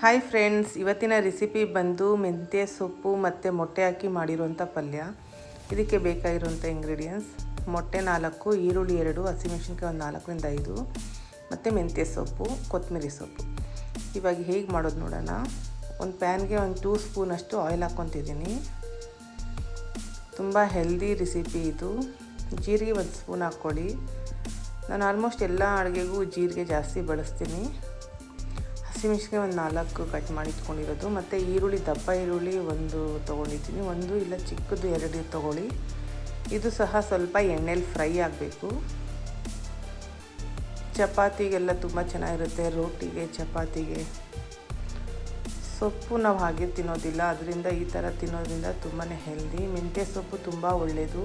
Hi friends, ಇವತ್ತಿನ recipe ಬಂದು ಮೆಂತ್ಯ ಸೊಪ್ಪು ಮತ್ತು ಮೊಟ್ಟೆ ಹಾಕಿ ಮಾಡಿರುವಂಥ ಪಲ್ಯ. ಇದಕ್ಕೆ ಬೇಕಾಗಿರುವಂಥ ಇಂಗ್ರೀಡಿಯೆಂಟ್ಸ್: ಮೊಟ್ಟೆ 4, ಈರುಳ್ಳಿ 2, ಹಸಿಮೆಣಸಿನ್ಕಾಯಿ ಒಂದು 4ರಿಂದ 5 ಮತ್ತು ಮೆಂತ್ಯ ಸೊಪ್ಪು, ಕೊತ್ತಂಬರಿ ಸೊಪ್ಪು. ಇವಾಗ ಹೇಗೆ ಮಾಡೋದು ನೋಡೋಣ. ಒಂದು ಪ್ಯಾನ್ಗೆ ಒಂದು 2 ಸ್ಪೂನಷ್ಟು ಆಯಿಲ್ ಹಾಕ್ಕೊತಿದ್ದೀನಿ. ತುಂಬ ಹೆಲ್ದಿ ರೆಸಿಪಿ ಇದು. ಜೀರಿಗೆ 1 ಸ್ಪೂನ್ ಹಾಕ್ಕೊಳ್ಳಿ. ನಾನು ಆಲ್ಮೋಸ್ಟ್ ಎಲ್ಲ ಅಡುಗೆಗೂ ಜೀರಿಗೆ ಜಾಸ್ತಿ ಬಳಸ್ತೀನಿ. ಹಸಿಮೆಣಸಿನ್ಕಾಯಿ ಒಂದು 4 ಕಟ್ ಮಾಡಿ ಇಟ್ಕೊಂಡಿರೋದು, ಮತ್ತು ಈರುಳ್ಳಿ, ದಪ್ಪ ಈರುಳ್ಳಿ 1 ತೊಗೊಂಡಿದ್ದೀನಿ. 1 ಇಲ್ಲ ಚಿಕ್ಕದು 2 ತೊಗೊಳ್ಳಿ. ಇದು ಸಹ ಸ್ವಲ್ಪ ಎಣ್ಣೆಲಿ ಫ್ರೈ ಆಗಬೇಕು. ಚಪಾತಿಗೆಲ್ಲ ತುಂಬ ಚೆನ್ನಾಗಿರುತ್ತೆ, ರೋಟಿಗೆ, ಚಪಾತಿಗೆ. ಸೊಪ್ಪು ನಾವು ಹಾಗೆ ತಿನ್ನೋದಿಲ್ಲ, ಅದರಿಂದ ಈ ಥರ ತಿನ್ನೋದ್ರಿಂದ ತುಂಬಾ ಹೆಲ್ದಿ. ಮೆಂತ್ಯ ಸೊಪ್ಪು ತುಂಬ ಒಳ್ಳೆಯದು.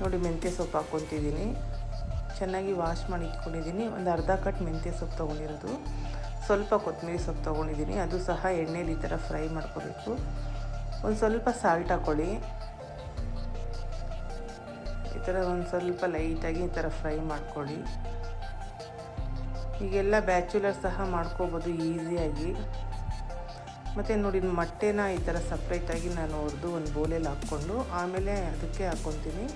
ನೋಡಿ, ಮೆಂತ್ಯ ಸೊಪ್ಪು ಹಾಕ್ಕೊತಿದ್ದೀನಿ. ಚೆನ್ನಾಗಿ ವಾಶ್ ಮಾಡಿ ಇಟ್ಕೊಂಡಿದ್ದೀನಿ. ಒಂದು ಅರ್ಧ ಕಟ್ ಮೆಂತ್ಯ ಸೊಪ್ಪು ತೊಗೊಂಡಿರೋದು. ಸ್ವಲ್ಪ ಕೊತ್ತಂಬರಿ ಸೊಪ್ಪು ತೊಗೊಂಡಿದ್ದೀನಿ, ಅದು ಸಹ ಎಣ್ಣೆಲಿ ಈ ಥರ ಫ್ರೈ ಮಾಡ್ಕೋಬೇಕು. ಒಂದು ಸ್ವಲ್ಪ ಸಾಲ್ಟ್ ಹಾಕ್ಕೊಳ್ಳಿ. ಈ ಥರ ಒಂದು ಸ್ವಲ್ಪ ಲೈಟಾಗಿ ಈ ಥರ ಫ್ರೈ ಮಾಡ್ಕೊಳ್ಳಿ. ಈಗೆಲ್ಲ ಬ್ಯಾಚುಲರ್ ಸಹ ಮಾಡ್ಕೋಬೋದು ಈಸಿಯಾಗಿ. ಮತ್ತು ನೋಡಿ, ಮೊಟ್ಟೆನ ಈ ಥರ ಸಪ್ರೇಟಾಗಿ ನಾನು ಹುರಿದು ಒಂದು ಬೋಲೆಯಲ್ಲಿ ಹಾಕ್ಕೊಂಡು ಆಮೇಲೆ ಅದಕ್ಕೆ ಹಾಕ್ಕೊತೀನಿ.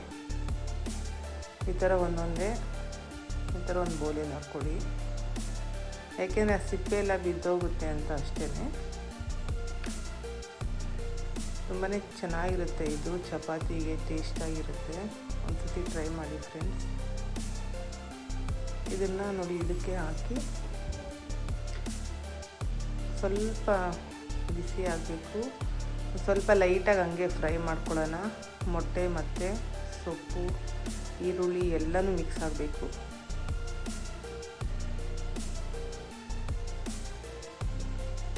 ಈ ಥರ ಒಂದೊಂದೇ ಈ ಥರ ಒಂದು ಬೋಲೆಯಲ್ಲಿ ಹಾಕ್ಕೊಳ್ಳಿ. ಯಾಕೆಂದರೆ ಆ ಸಿಪ್ಪೆ ಎಲ್ಲ ಬಿದ್ದೋಗುತ್ತೆ ಅಂತ ಅಷ್ಟೇ. ತುಂಬಾ ಚೆನ್ನಾಗಿರುತ್ತೆ ಇದು, ಚಪಾತಿಗೆ ಟೇಸ್ಟಾಗಿರುತ್ತೆ. ಒಂದ್ಸತಿ ಟ್ರೈ ಮಾಡಿ ಫ್ರೆಂಡ್ಸ್. ಇದನ್ನು ನೋಡಿ ಇದಕ್ಕೆ ಹಾಕಿ ಸ್ವಲ್ಪ ಬಿಸಿ ಆಗಬೇಕು. ಸ್ವಲ್ಪ ಲೈಟಾಗಿ ಹಂಗೆ ಫ್ರೈ ಮಾಡ್ಕೊಳ್ಳೋಣ. ಮೊಟ್ಟೆ ಮತ್ತು ಸೊಪ್ಪು, ಈರುಳ್ಳಿ ಎಲ್ಲನೂ ಮಿಕ್ಸ್ ಆಗಬೇಕು.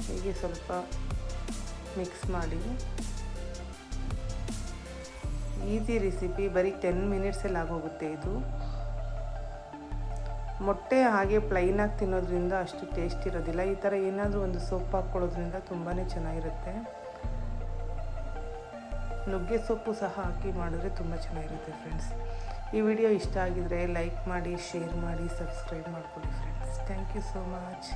ಹೀಗೆ ಸ್ವಲ್ಪ ಮಿಕ್ಸ್ ಮಾಡಿ. ಈಸಿ ರೆಸಿಪಿ, ಬರೀ 10 ಮಿನಿಟ್ಸಲ್ಲಿ ಆಗೋಗುತ್ತೆ ಇದು. ಮೊಟ್ಟೆ ಹಾಗೆ ಪ್ಲೈನಾಗಿ ತಿನ್ನೋದ್ರಿಂದ ಅಷ್ಟು ಟೇಸ್ಟ್ ಇರೋದಿಲ್ಲ. ಈ ಥರ ಏನಾದರೂ ಒಂದು ಸೊಪ್ಪು ಹಾಕ್ಕೊಳ್ಳೋದ್ರಿಂದ ತುಂಬಾ ಚೆನ್ನಾಗಿರುತ್ತೆ. ನುಗ್ಗೆ ಸೊಪ್ಪು ಸಹ ಹಾಕಿ ಮಾಡಿದ್ರೆ ತುಂಬ ಚೆನ್ನಾಗಿರುತ್ತೆ ಫ್ರೆಂಡ್ಸ್. ಈ ವಿಡಿಯೋ ಇಷ್ಟ ಆಗಿದರೆ ಲೈಕ್ ಮಾಡಿ, ಶೇರ್ ಮಾಡಿ, ಸಬ್ಸ್ಕ್ರೈಬ್ ಮಾಡ್ಕೊಳ್ಳಿ friends. Thank you so much.